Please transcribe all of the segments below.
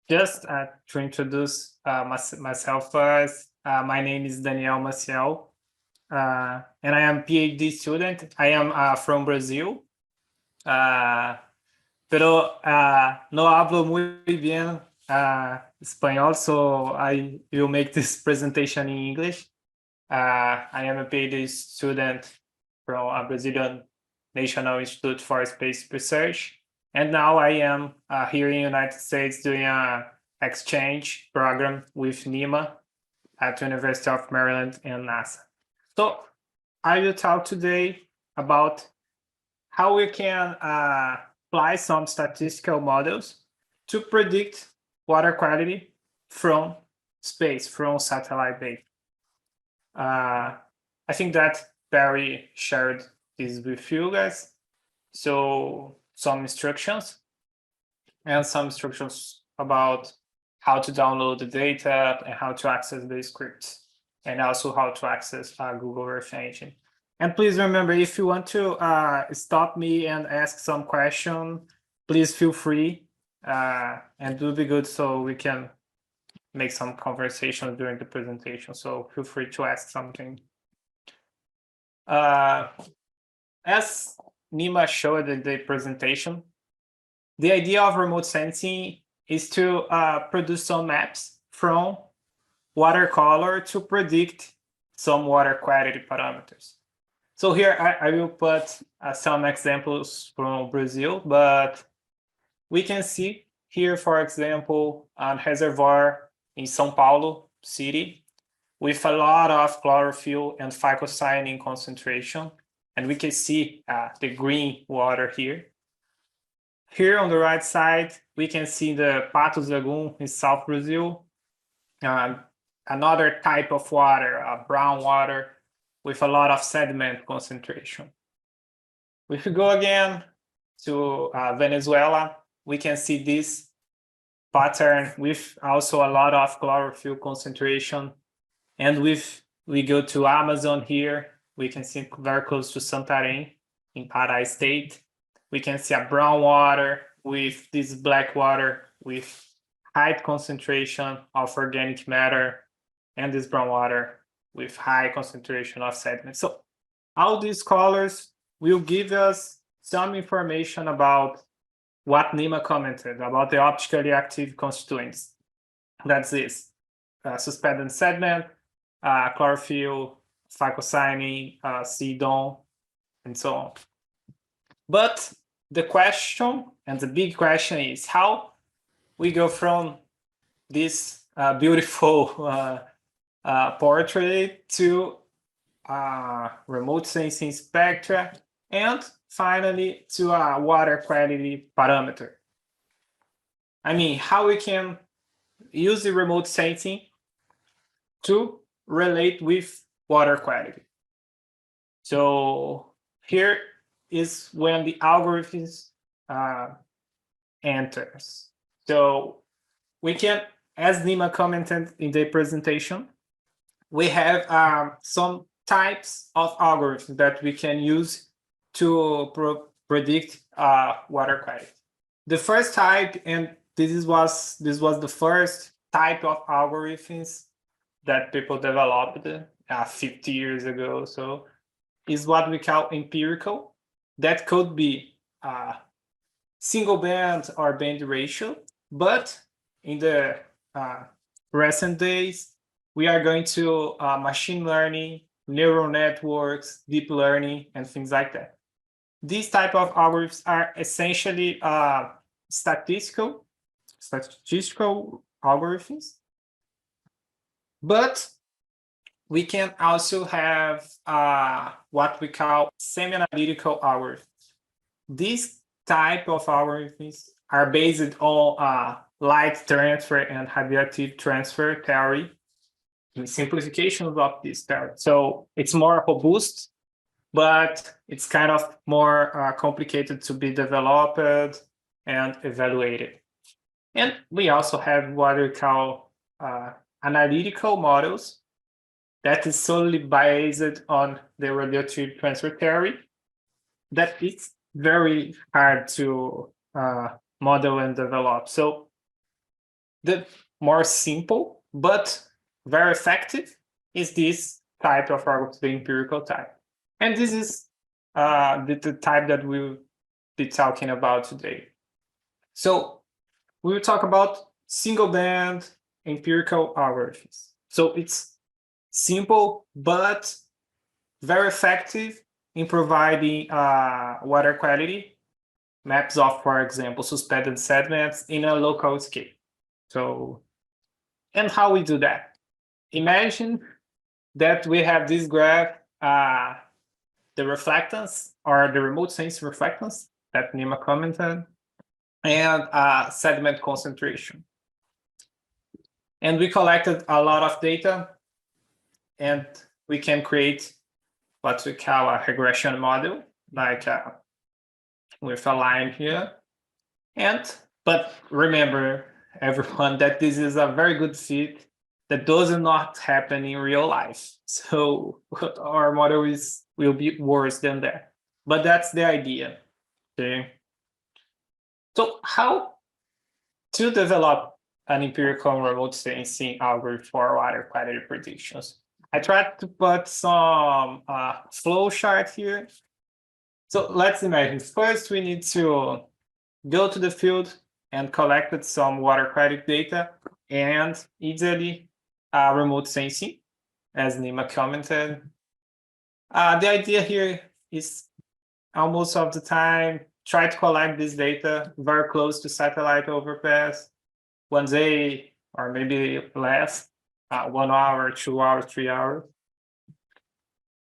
Just to introduce myself first, my name is Andrade Maciel, and I am PhD student. I am from Brazil, pero no hablo muy bien español, so I will make this presentation in English. I am a PhD student from a Brazilian National Institute for Space Research, and now I am here in the United States doing an exchange program with NEMA at the University of Maryland and NASA. So I will talk today about how we can apply some statistical models to predict water quality from space, from satellite data. I think that Barry shared this with you guys. So some instructions and some instructions about how to download the data and how to access the scripts, and also how to access Google Earth Engine. And please remember, if you want to stop me and ask some question, please feel free, and it will be good so we can make some conversation during the presentation. So feel free to ask something. As Nima showed in the presentation, the idea of remote sensing is to produce some maps from water color to predict some water quality parameters. So here I will put some examples from Brazil, but we can see here, for example, a reservoir in São Paulo city with a lot of chlorophyll and phycocyanin concentration. And we can see the green water here. Here on the right side, we can see the Patos Lagoon in South Brazil. Another type of water, brown water, with a lot of sediment concentration. If we go again to Venezuela, we can see this pattern with also a lot of chlorophyll concentration. And we go to Amazon here, we can see very close to Santarém in Pará state. We can see a brown water with this black water with high concentration of organic matter, and this brown water with high concentration of sediment. So all these colors will give us some information about what Nima commented about the optically active constituents. That's this, suspended sediment, chlorophyll, phycocyanin, CDON, and so on. But the question, and the big question, is how we go from this beautiful portrait to remote sensing spectra, and finally to a water quality parameter. I mean, how we can use the remote sensing to relate with water quality. So here is when the algorithms enters. So we can, as Nima commented in the presentation, we have some types of algorithms that we can use to predict water quality. The first type, and this was the first type of algorithms that people developed 50 years ago. So is what we call empirical. That could be single band or band ratio, but in the recent days, we are going to machine learning, neural networks, deep learning, and things like that. These type of algorithms are essentially statistical algorithms, but we can also have what we call semi-analytical algorithms. These type of algorithms are based on light transfer and radiative transfer theory, simplifications of this theory. So it's more robust, but it's kind of more complicated to be developed and evaluated. And we also have what we call analytical models that is solely based on the radiative transfer theory, that it's very hard to model and develop. So The more simple but very effective is this type of argument, the empirical type. And this is the type that we'll be talking about today. So we will talk about single band empirical algorithms. So it's simple but very effective in providing water quality maps of, for example, suspended sediments in a local scale. So, and how we do that? Imagine that we have this graph, the reflectance or the remote sensing reflectance that Nima commented, and sediment concentration. And we collected a lot of data, and we can create what we call a regression model, like with a line here. But remember, everyone, that this is a very good fit that does not happen in real life. So our model will be worse than that. But that's the idea. Okay. So how to develop an empirical remote sensing algorithm for water quality predictions? I tried to put some flow chart here. So let's imagine first we need to go to the field and collected some water quality data and easily remote sensing, as Nima commented. The idea here is almost of the time try to collect this data very close to satellite overpass, 1 day or maybe less, 1 hour, 2 hours, 3 hours.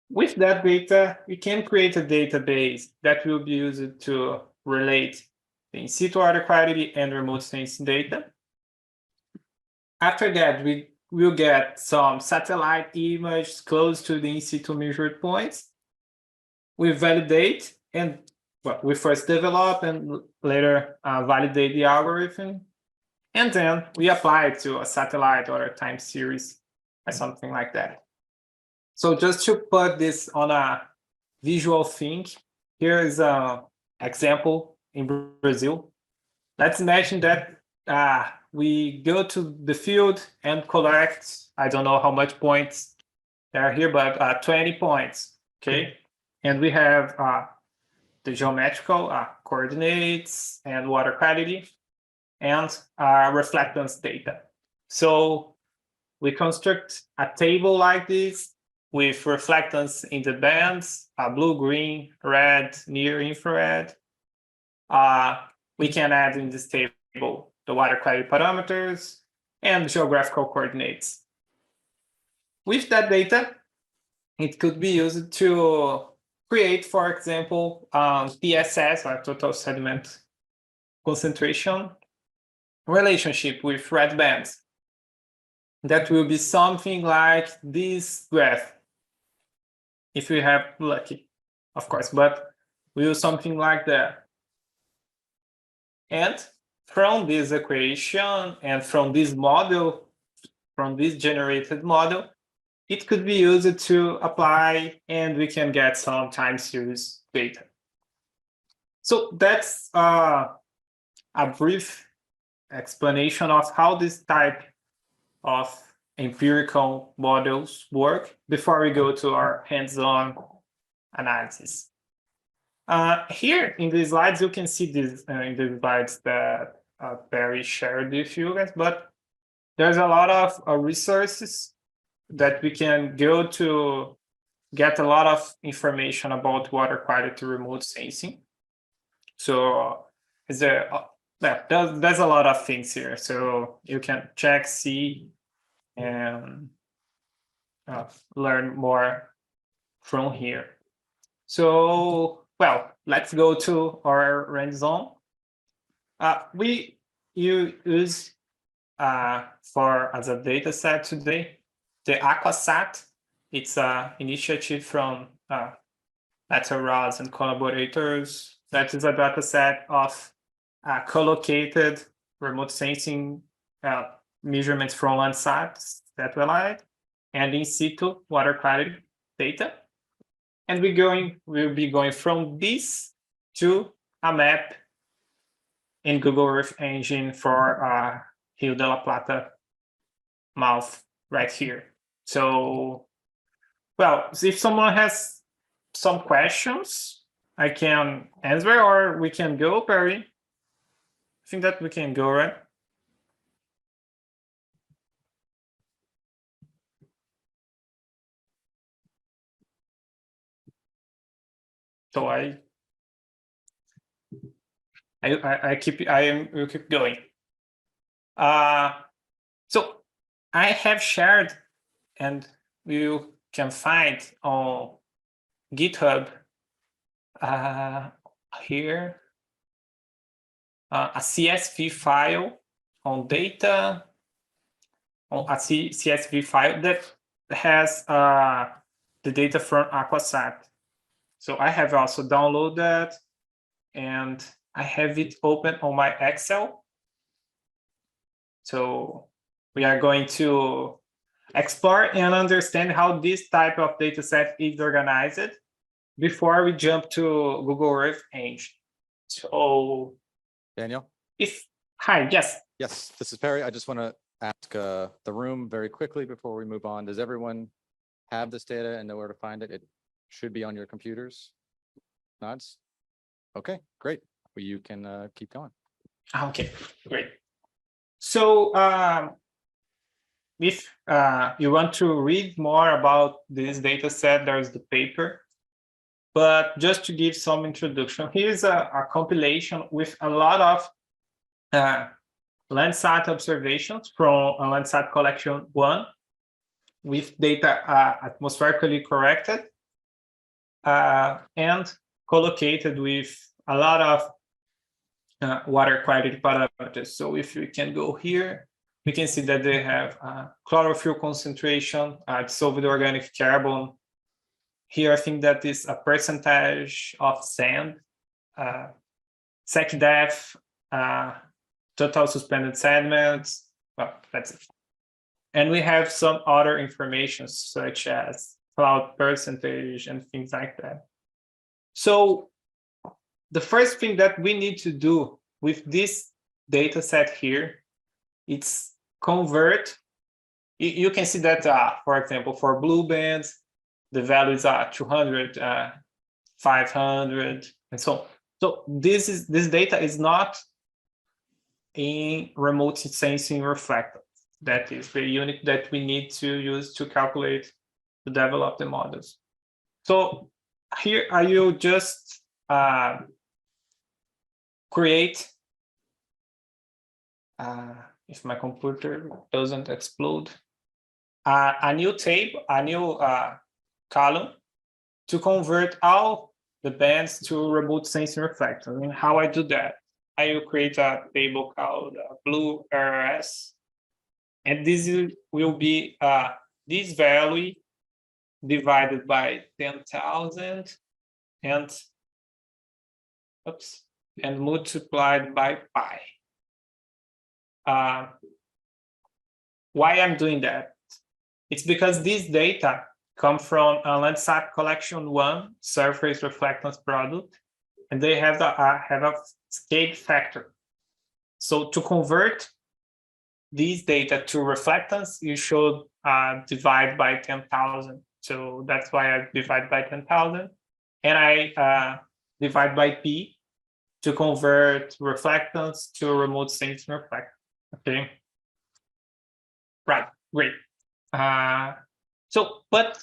With that data, we can create a database that will be used to relate the in situ water quality and remote sensing data. After that, we will get some satellite images close to the in situ measured points. We validate and we first develop and later validate the algorithm. And then we apply it to a satellite or a time series or something like that. So just to put this on a visual thing, here is an example in Brazil. Let's imagine that we go to the field and collect, I don't know how much points there are here, but 20 points, okay? And we have the geometrical coordinates and water quality and reflectance data. So we construct a table like this with reflectance in the bands, blue, green, red, near infrared. We can add in this table the water quality parameters and geographical coordinates. With that data, it could be used to create, for example, PSS, or total sediment concentration relationship with red bands. That will be something like this graph, if we have lucky, of course, but we use something like that. And from this equation and from this model, from this generated model, it could be used to apply and we can get some time series data. So that's a brief explanation of how this type of empirical models work before we go to our hands-on analysis. Here in the slides, you can see this in the slides that Barry shared with you guys, but there's a lot of resources that we can go to get a lot of information about water quality remote sensing. So there's a lot of things here. So you can check, see, and learn more from here. So, well, let's go to our hands-on. We use as a data set today the Aquasat. It's an initiative from Lateral Rods and collaborators. That is a data set of collocated remote sensing measurements from Landsat, satellite, and in situ water quality data. And we'll be going from this to a map in Google Earth Engine for Rio de la Plata mouth right here. So, well, if someone has some questions, I can answer, or we can go, Perry. I think that we can go, right? So will keep going. So I have shared, and you can find on GitHub here a CSV file on data, on a CSV file that has the data from Aquasat. So I have also downloaded that, and I have it open on my Excel. So we are going to explore and understand how this type of data set is organized before we jump to Google Earth Engine. So Daniel? Hi, yes. Yes, this is Perry. I just want to ask the room very quickly before we move on. Does everyone have this data and know where to find it? It should be on your computers. Nods? Okay, great. Well, you can keep going. Okay, great. So if you want to read more about this data set, there's the paper. But just to give some introduction, here's a compilation with a lot of Landsat observations from Landsat collection 1 with data atmospherically corrected and collocated with a lot of water quality parameters. So if we can go here, we can see that they have chlorophyll concentration, dissolved organic carbon. Here, I think that is a percentage of sand, sec depth, total suspended sediments. Well, that's it. And we have some other information such as cloud percentage and things like that. So the first thing that we need to do with this data set here, it's convert. You can see that, for example, for blue bands, the values are 200, 500, and so on. So this data is not in remote sensing reflectance. That is the unit that we need to use to calculate, to develop the models. So here I will just create, if my computer doesn't explode, a new table, a new column to convert all the bands to remote sensing reflectance. And how I do that? I will create a table called blue RS, and this will be this value divided by 10,000 and multiplied by pi. Why I'm doing that? It's because this data come from a Landsat collection 1 surface reflectance product, and they have a scale factor. So to convert these data to reflectance, you should divide by 10,000. So that's why I divide by 10,000, and I divide by p to convert reflectance to remote sensing reflectance. Okay. Right. Great. So, but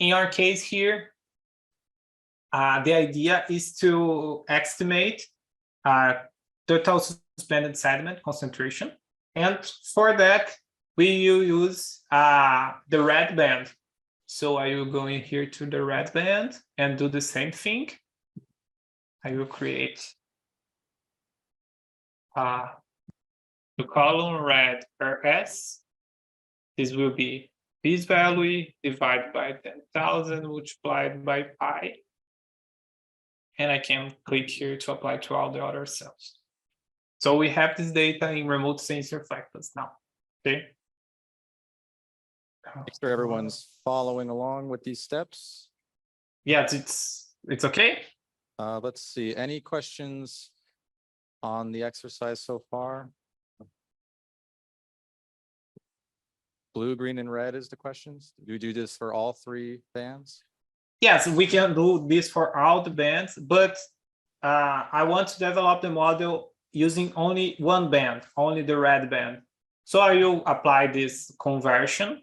in our case here, the idea is to estimate total suspended sediment concentration. And for that, we will use the red band. So I will go in here to the red band and do the same thing. I will create the column red RS. This will be this value divided by 10,000 multiplied by pi. And I can click here to apply to all the other cells. So we have this data in remote sensing reflectance now. Okay. Make sure everyone's following along with these steps. Yeah, it's okay. Let's see. Any questions on the exercise so far? blue, green, and red is the questions? Do you do this for all 3 bands? Yes, we can do this for all the bands, but I want to develop the model using only one band, only the red band. So I will apply this conversion,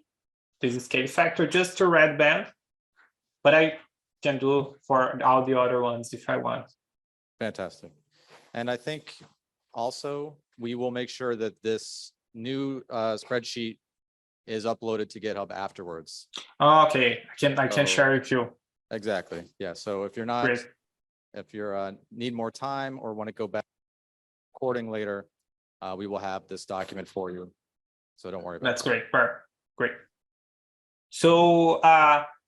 this scale factor, just to red band, but I can do for all the other ones if I want. Fantastic. And I think also we will make sure that this new spreadsheet is uploaded to GitHub afterwards. Okay, I can So- share it too. Exactly. Yeah. So if you're not, Great. if you're need more time or want to go back recording later, we will have this document for you. So don't worry about That's that. great. Perfect. Great. So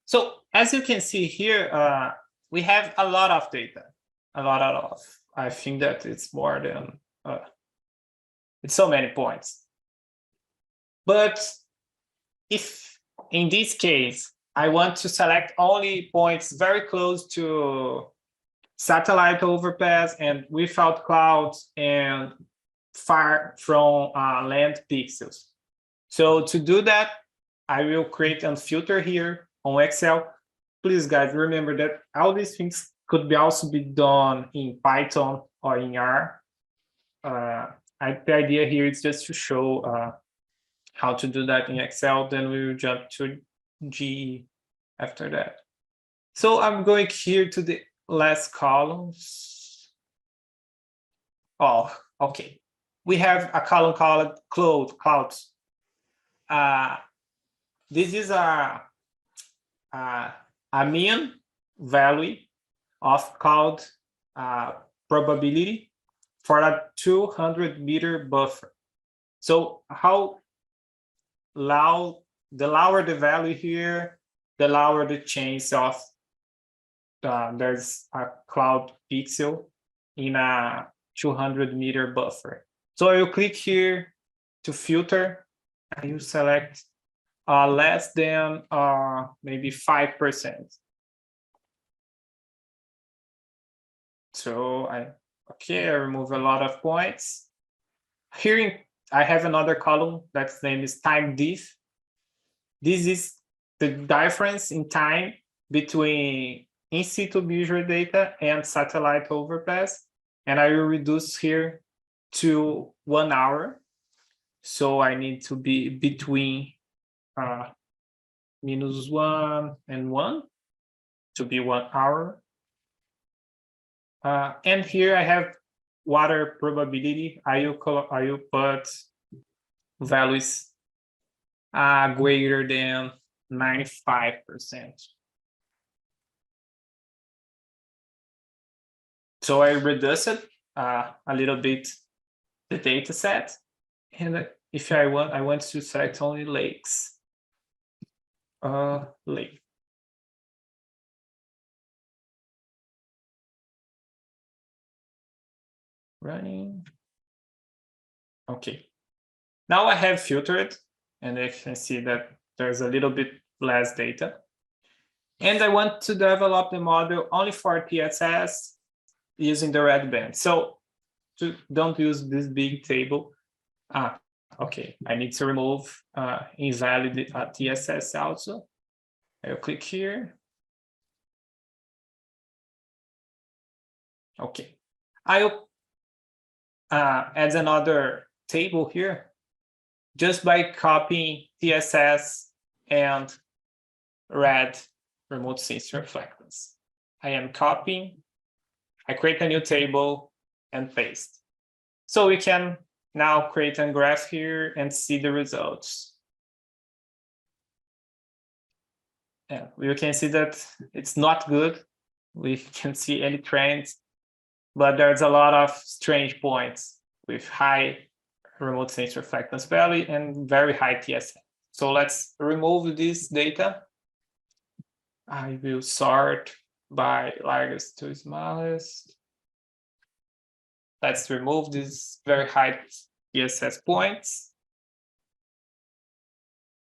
so as you can see here, we have a lot of data, a lot of. I think that it's more than it's so many points. But if in this case I want to select only points very close to satellite overpass and without clouds and far from land pixels. So to do that, I will create a filter here on Excel. Please, guys, remember that all these things could be also be done in Python or in R. The idea here is just to show how to do that in Excel. Then we will jump to GE after that. So I'm going here to the last columns. Oh, okay. We have a column called clouds. This is a mean value of cloud probability for a 200-meter buffer. So how low, the lower the value here, the lower the chance of there's a cloud pixel in a 200-meter buffer. So I will click here to filter. I will select less than maybe 5%. So I remove a lot of points. Here I have another column that's name is time diff. This is the difference in time between in situ visual data and satellite overpass. And I will reduce here to 1 hour. So I need to be between -1 and 1 to be 1 hour. And here I have water probability. I will put values greater than 95%. So I reduce it a little bit, the data set. And if I want to select only lakes. Lake. Running. Okay. Now I have filtered, and I can see that there's a little bit less data. And I want to develop the model only for TSS using the red band. So don't use this big table. Okay, I need to remove invalid TSS also. I'll click here. Okay, I'll add another table here just by copying TSS and red remote sensor reflectance. I am copying, I create a new table and paste. So we can now create a graph here and see the results. And we can see that it's not good. We can see any trends, but there's a lot of strange points with high remote sensor reflectance value and very high TSS. So let's remove this data. I will sort by largest to smallest. Let's remove these very high TSS points.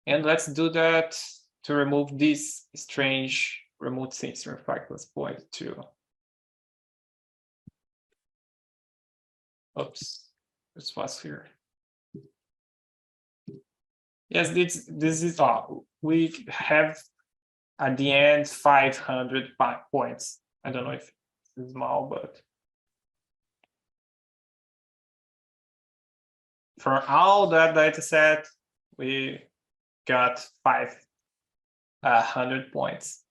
And let's do that to remove this strange remote sensor reflectance point too. Oops, this was here. Yes, this is all. We have at the end 500 points. I don't know if it's small, but for all that data set, we got 500 points.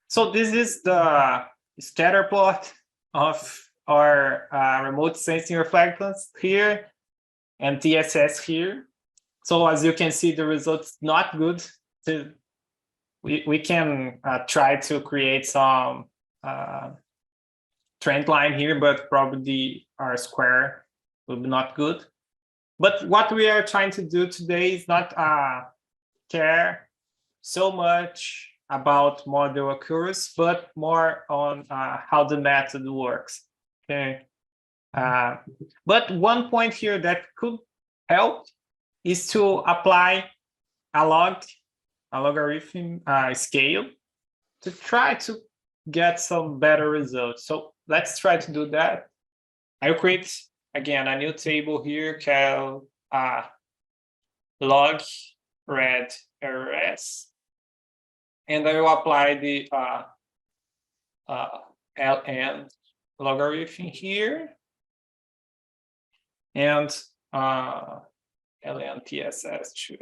So this is the scatter plot of our remote sensing reflectance here and TSS here. So as you can see, the results not good. We can try to create some trend line here, but probably our square will be not good. But what we are trying to do today is not care so much about model accuracy, but more on how the method works. Okay. But one point here that could help is to apply a logarithm scale to try to get some better results. So let's try to do that. I'll create again a new table here called log red RS, and I will apply the ln logarithm here and ln TSS too.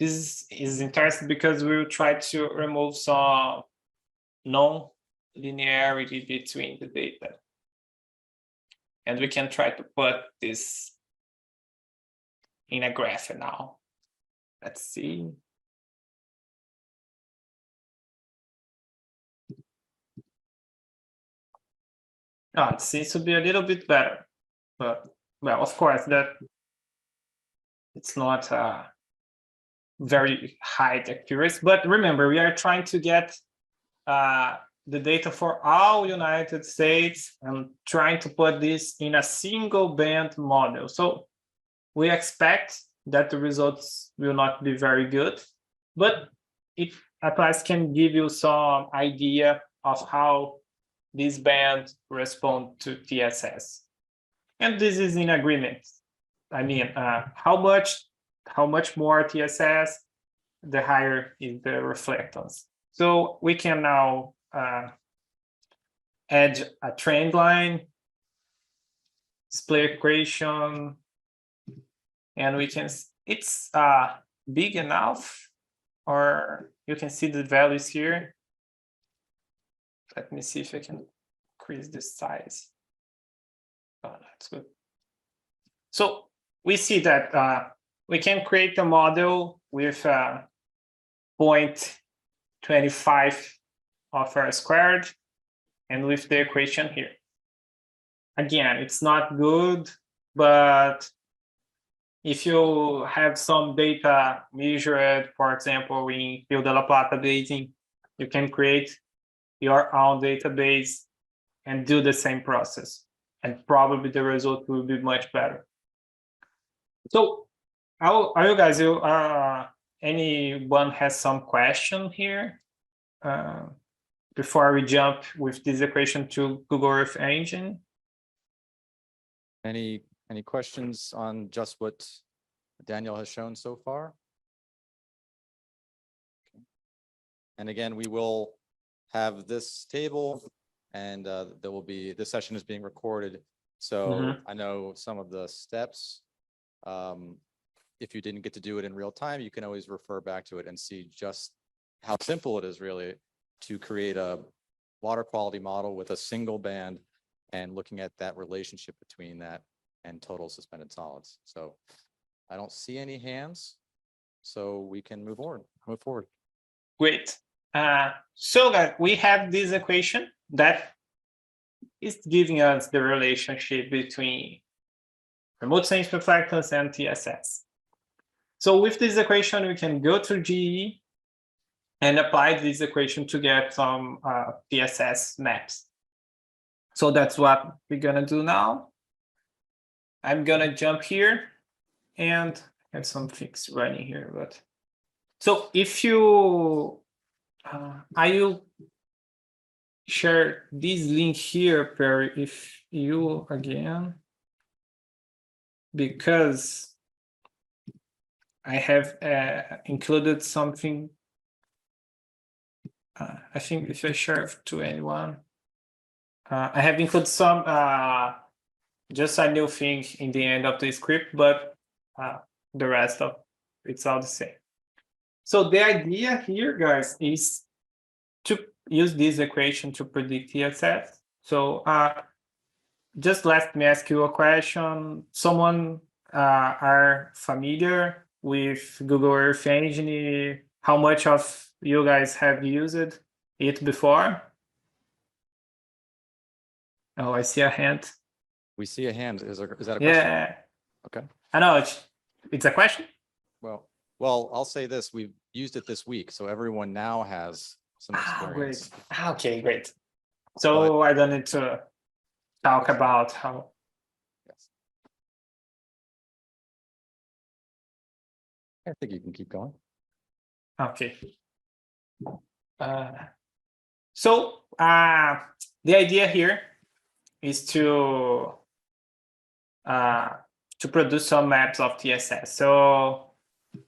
This is interesting because we will try to remove some non-linearity between the data. And we can try to put this in a graph now. Let's see. Oh, it seems to be a little bit better, but well, of course, that it's not very high accuracy. But remember, we are trying to get the data for all United States and trying to put this in a single band model. So we expect that the results will not be very good, but it at least can give you some idea of how this band respond to TSS. And this is in agreement. I mean, how much more TSS, the higher is the reflectance. So we can now add a trend line, display equation, and we can, it's big enough, or you can see the values here. Let me see if I can increase the size. Oh, that's good. So we see that we can create a model with 0.25 of R squared and with the equation here. Again, it's not good, but if you have some data measured, for example, in Rio de la Plata Basin, you can create your own database and do the same process. And probably the result will be much better. So, are you guys, anyone has some question here before we jump with this equation to Google Earth Engine? Any questions on just what Daniel has shown so far? Okay. And again, we will have this table, and there will be, this session is being recorded. So I know some of the steps. If you didn't get to do it in real time, you can always refer back to it and see just how simple it is really to create a water quality model with a single band and looking at that relationship between that and total suspended solids. So I don't see any hands, so we can move forward. Great. So that we have this equation that is giving us the relationship between remote sensing reflectance and TSS. So with this equation, we can go to GE and apply this equation to get some TSS maps. So that's what we're gonna do now. I'm gonna jump here and have some things running here, but so if you I will share this link here, Perry, if you again, because I have included something. I think if I share to anyone, I have included some just a new thing in the end of the script, but the rest of it's all the same. So the idea here, guys, is to use this equation to predict TSS. So just let me ask you a question. Someone are familiar with Google Earth Engine? How much of you guys have used it before? Oh, I see a hand. We see a hand. Is that a question? Yeah. Okay. I know it's a question. Well, I'll say this, we've used it this week, so everyone now has some experience. Great. Okay, great. So I don't need to talk about how. Yes. I think you can keep going. Okay. So the idea here is to produce some maps of TSS. So,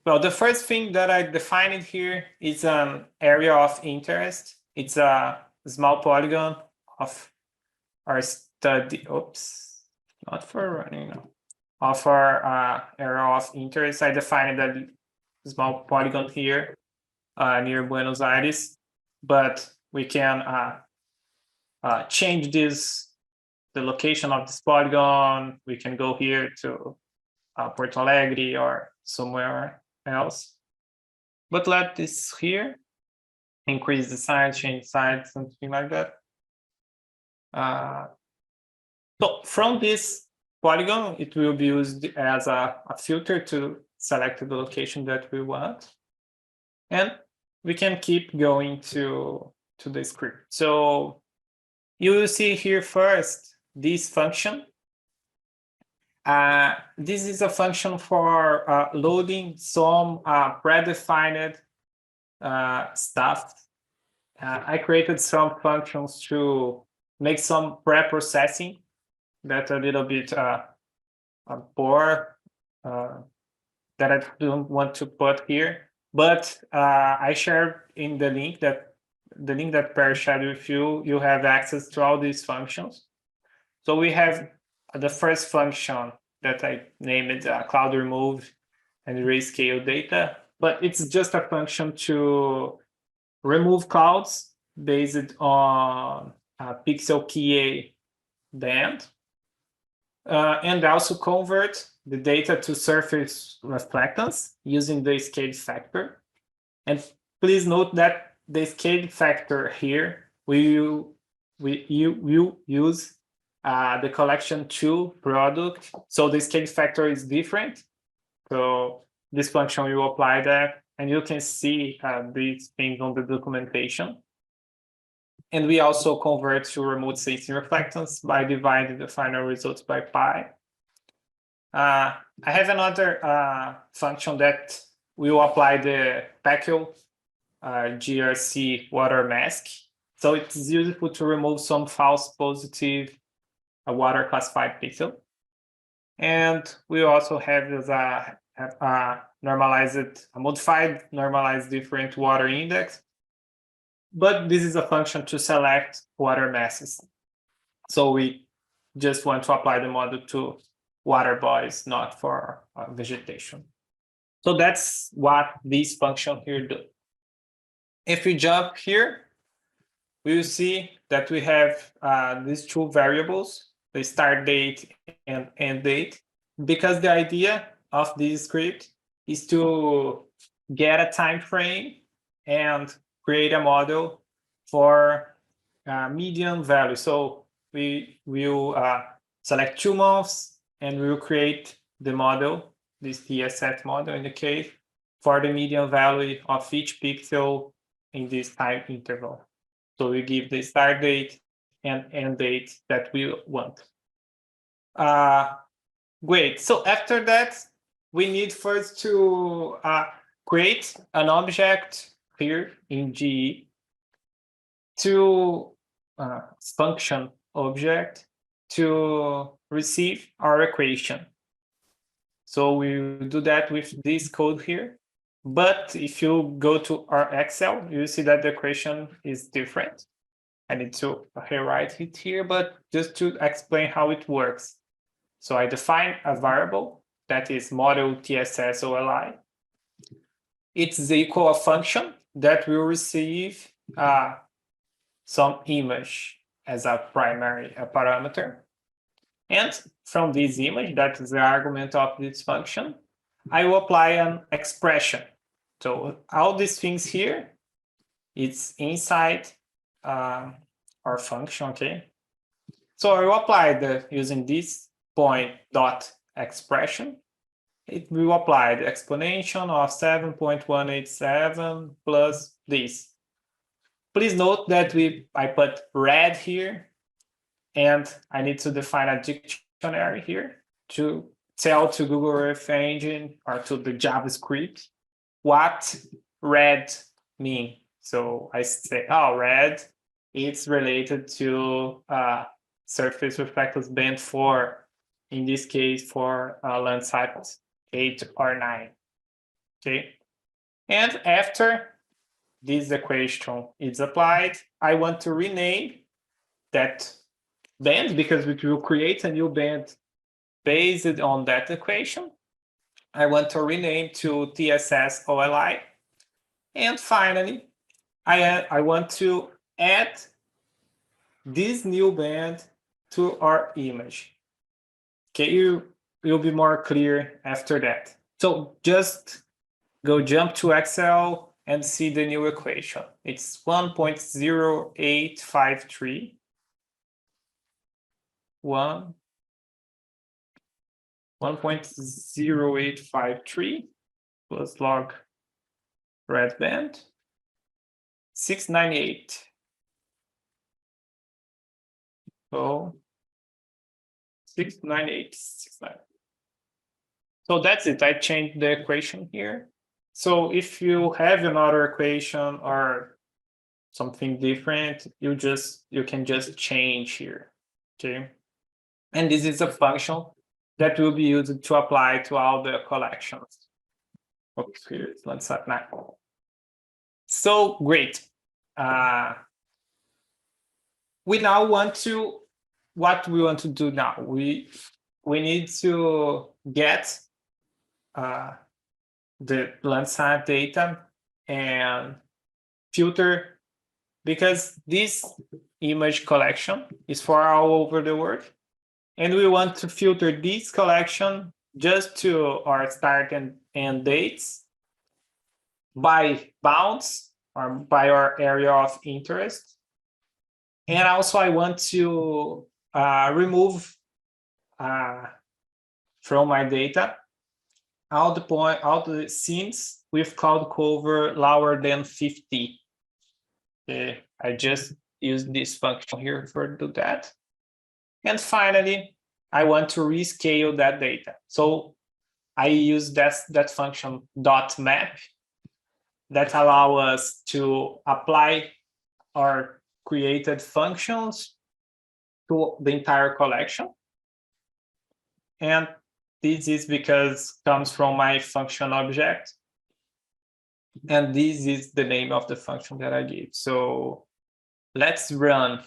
well, the first thing that I defined here is an area of interest. It's a small polygon of our study. Oops, not for running. No. Of our area of interest. I defined a small polygon here near Buenos Aires, but we can change the location of this polygon. We can go here to Porto Alegre or somewhere else. But let this here, increase the size, change size, something like that. So from this polygon, it will be used as a filter to select the location that we want. And we can keep going to the script. So you will see here first this function. This is a function for loading some predefined stuff. I created some functions to make some pre-processing that's a little bit poor that I don't want to put here. But I shared in the link that Per shared with you, you have access to all these functions. So we have the first function that I named cloud remove and rescale data, but it's just a function to remove clouds based on pixel key band, and also convert the data to surface reflectance using the scale factor. And please note that the scale factor here will use the collection 2 product. So the scale factor is different. So this function will apply that, and you can see these things on the documentation. And we also convert to remote sensing reflectance by dividing the final results by pi. I have another function that will apply the PACL GRC water mask. So it's useful to remove some false positive water classified pixel. And we also have this modified normalized different water index. But this is a function to select water masses. So we just want to apply the model to water bodies, not for vegetation. So that's what this function here does. If we jump here, we will see that we have these two variables, the start date and end date, because the idea of this script is to get a time frame and create a model for median value. So we will select 2 months and we will create the model, this TSS model in the case, for the median value of each pixel in this time interval. So we give the start date and end date that we want. Great. So after that, we need first to create an object here in GE to function object to receive our equation. So we will do that with this code here. But if you go to our Excel, you see that the equation is different. I need to rewrite it here, but just to explain how it works. So I define a variable that is model TSS OLI. It's equal a function that will receive some image as a primary parameter. And from this image, that is the argument of this function, I will apply an expression. So all these things here, it's inside our function, okay? So I will apply using this point dot expression. It will apply the exponential of 7.187 plus this. Please note that I put red here, and I need to define a dictionary here to tell to Google Earth Engine or to the JavaScript what red mean. So I say, oh, red, it's related to surface reflectance band 4, in this case for length cycles 8 or 9. Okay, and after this equation is applied, I want to rename that band because we will create a new band based on that equation. I want to rename to TSS OLI. And finally, I want to add this new band to our image. Okay, you'll be more clear after that. So just jump to Excel and see the new equation. It's 1.0853. 1.0853 plus log red band 698. So 698. So that's it. I changed the equation here. So if you have another equation or something different, you can just change here. Okay. And this is a function that will be used to apply to all the collections. Oops, here it's Landsat 9. So great. We now want to, what we want to do now? We need to get the Landsat data and filter, because this image collection is for all over the world. And we want to filter this collection just to our start and end dates by bounds or by our area of interest. And also I want to remove from my data all the scenes with cloud cover lower than 50. I just use this function here to do that. And finally, I want to rescale that data. So I use that function .map that allow us to apply our created functions to the entire collection. And this is because comes from my function object. And this is the name of the function that I gave. So let's run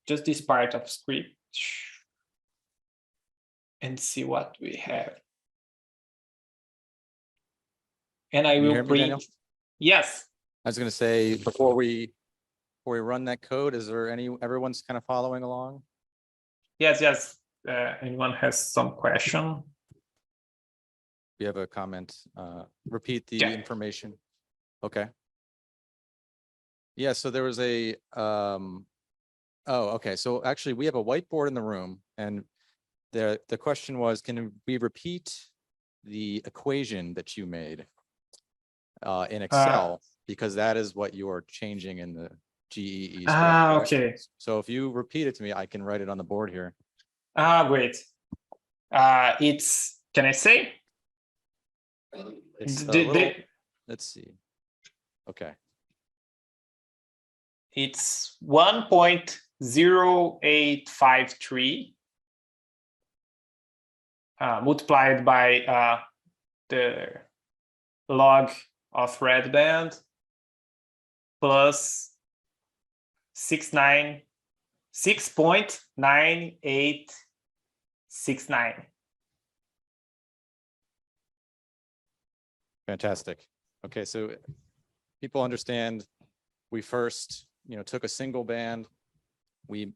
just this part of script and see what we have. And I will print. Yes. I was going to say, before we run that code, is there everyone's kind of following along? Yes. Anyone has some question? You have a comment, repeat the information. Okay. Yeah, so there was a, okay. So actually we have a whiteboard in the room, and the question was, can we repeat the equation that you made in Excel? Because that is what you are changing in the GEE. Okay. So if you repeat it to me, I can write it on the board here. Great. It's, can I say? It's let's see. Okay. It's 1.0853 multiplied by the log of red band plus 6.9869. Fantastic. Okay, so people understand we first, took a single band. We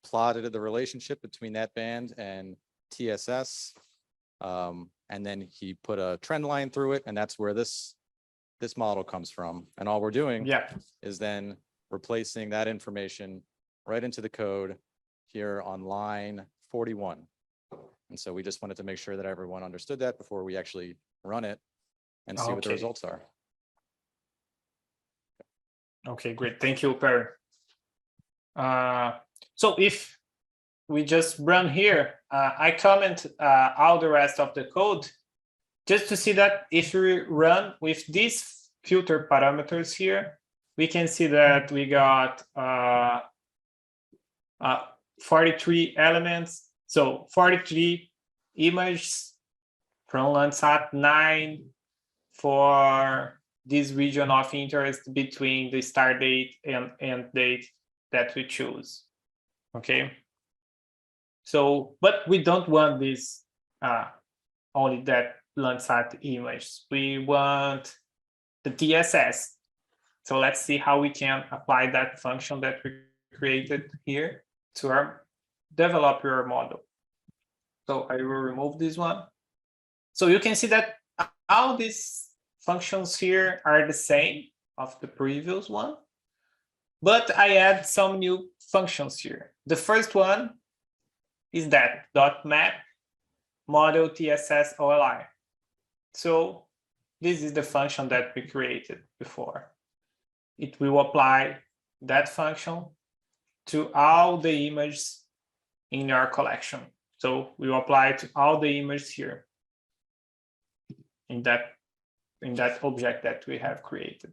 plotted the relationship between that band and TSS. And then he put a trend line through it, and that's where this model comes from. And all we're doing is then replacing that information right into the code here on line 41. And so we just wanted to make sure that everyone understood that before we actually run it and see what the results are. Okay, great. Thank you, Perry. So if we just run here, I comment all the rest of the code just to see that if we run with these filter parameters here, we can see that we got 43 elements. So 43 images from Landsat, 9 for this region of interest between the start date and end date that we choose. Okay. So, but we don't want this only that Landsat image. We want the TSS. So let's see how we can apply that function that we created here to develop your model. So I will remove this one. So you can see that all these functions here are the same of the previous one, but I add some new functions here. The first one is that .map model TSS OLI. So this is the function that we created before. It will apply that function to all the images in your collection. So we will apply to all the images here in that object that we have created.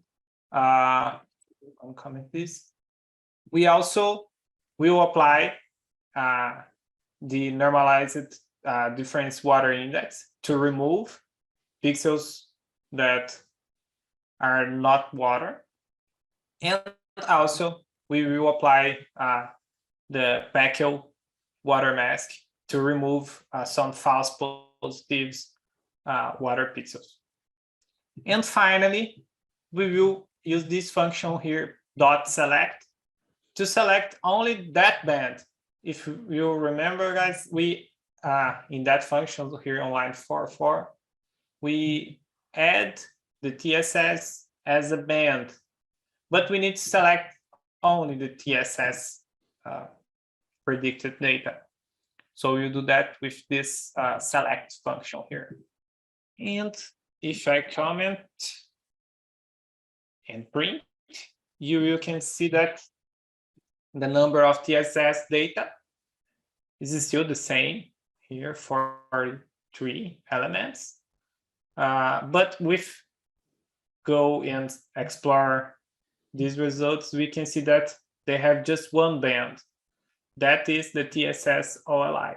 Uncomment this. We also will apply the normalized difference water index to remove pixels that are not water. And also we will apply the Peckel water mask to remove some false positives water pixels. And finally, we will use this function here, .select, to select only that band. If you remember, guys, we in that function here on line 44, we add the TSS as a band, but we need to select only the TSS predicted data. So you do that with this select function here. And if I comment and print, you can see that the number of TSS data is still the same here, 43 elements. But with go and explore these results, we can see that they have just one band. That is the TSS OLI.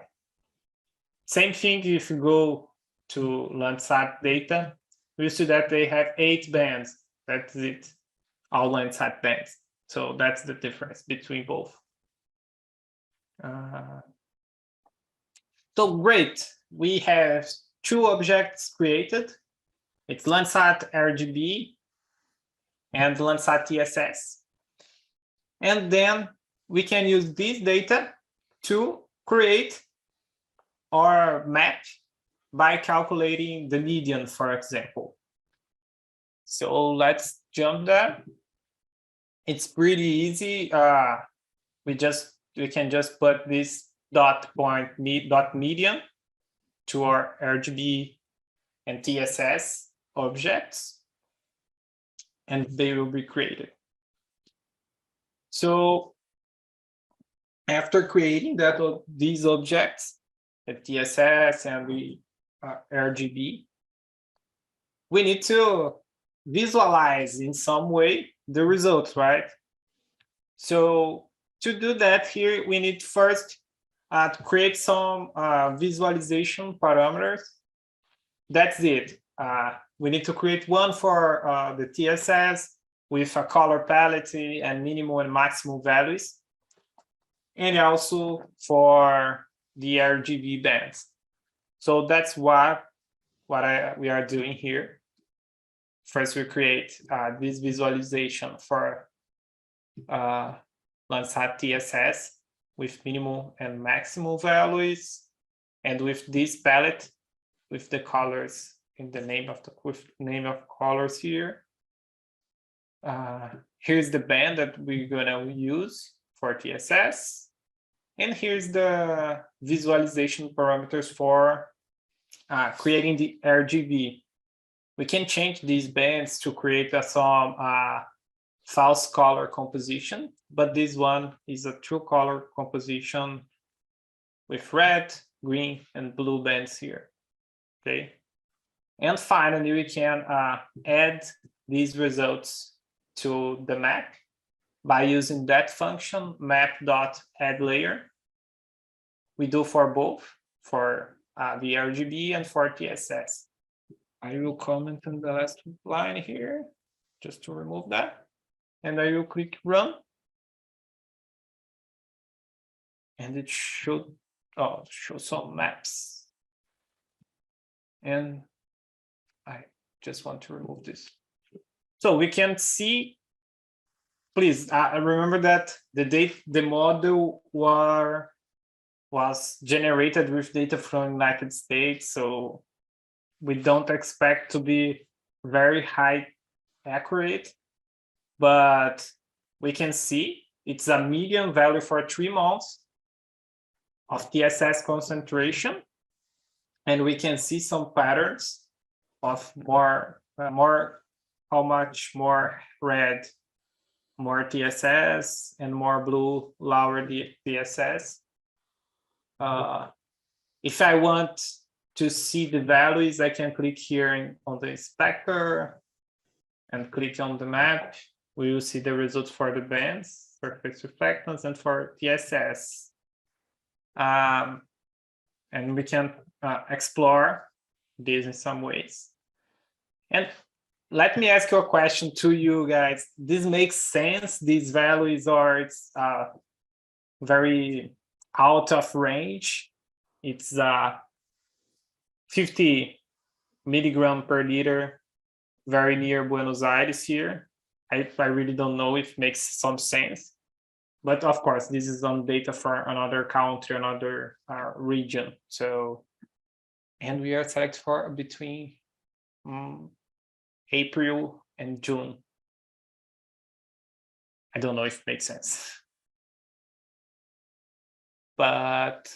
Same thing if you go to Landsat data, we see that they have 8 bands. That's it, all Landsat bands. So that's the difference between both. So great, we have 2 objects created. It's Landsat RGB and Landsat TSS. And then we can use this data to create our map by calculating the median, for example. So let's jump there. It's pretty easy. We can just put this median to our RGB and TSS objects, and they will be created. So after creating these objects, the TSS and the RGB, we need to visualize in some way the results, right? So to do that here, we need first to create some visualization parameters. That's it. We need to create one for the TSS with a color palette and minimum and maximum values, and also for the RGB bands. So that's what we are doing here. First, we create this visualization for Landsat TSS with minimum and maximum values, and with this palette with the colors in the name of colors here. Here's the band that we're gonna use for TSS, and here's the visualization parameters for creating the RGB. We can change these bands to create some false color composition, but this one is a true color composition with red, green, and blue bands here. Okay, and finally we can add these results to the map by using that function map.addLayer. We do for both, for the RGB and for TSS. I will comment on the last line here just to remove that, and I will click run, and it should show some maps. And I just want to remove this. So we can see, please remember that the model was generated with data from United States, so we don't expect to be very high accurate, but we can see it's a median value for 3 months of TSS concentration, and we can see some patterns of how much more red, more TSS, and more blue, lower the TSS. If I want to see the values, I can click here on the inspector and click on the map. We will see the results for the bands, for fixed reflectance, and for TSS. And we can explore this in some ways. And let me ask you a question to you guys. This makes sense, these values, or it's very out of range? It's 50 milligram per liter, very near Buenos Aires here. I really don't know if it makes some sense. But of course, this is on data for another country, another region. So, and we are selected for between April and June. I don't know if it makes sense. But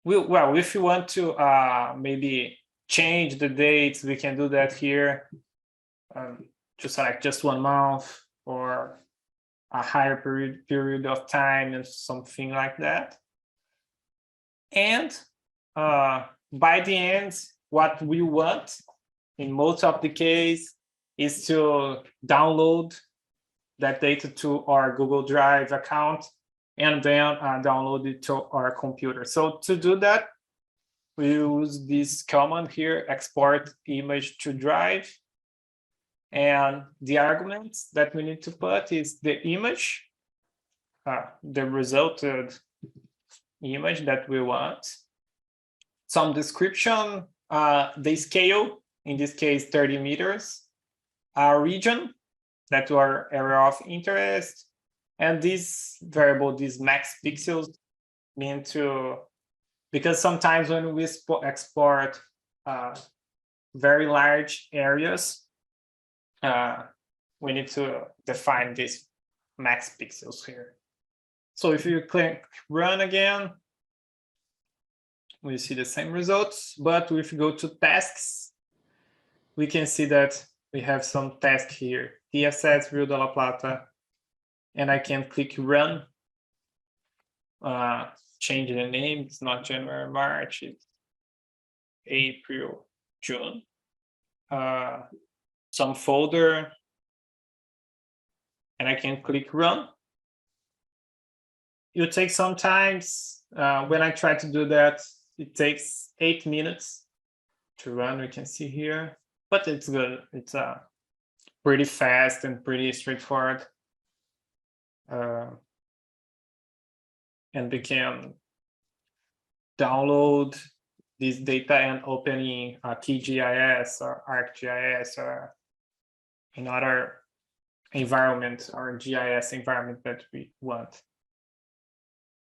well, if you want to maybe change the dates, we can do that here. To select just 1 month or a higher period of time and something like that. And by the end, what we want in most of the case is to download that data to our Google Drive account and then download it to our computer. So to do that, we use this command here, export image to drive. And the arguments that we need to put is the image, the resulted image that we want, some description, the scale, in this case 30 meters, our region, that our area of interest, and this variable, these max pixels, mean to, because sometimes when we export very large areas, we need to define these max pixels here. So if you click run again, we see the same results, but if you go to tasks, we can see that we have some tasks here, TSS, Rio de la Plata, and I can click run, change the name, it's not January, March, it's April, June, some folder, and I can click run. it takes sometimes, when I try to do that, it takes 8 minutes to run, we can see here, but it's good. It's pretty fast and pretty straightforward. And we can download this data and opening QGIS or ArcGIS or another environment or GIS environment that we want.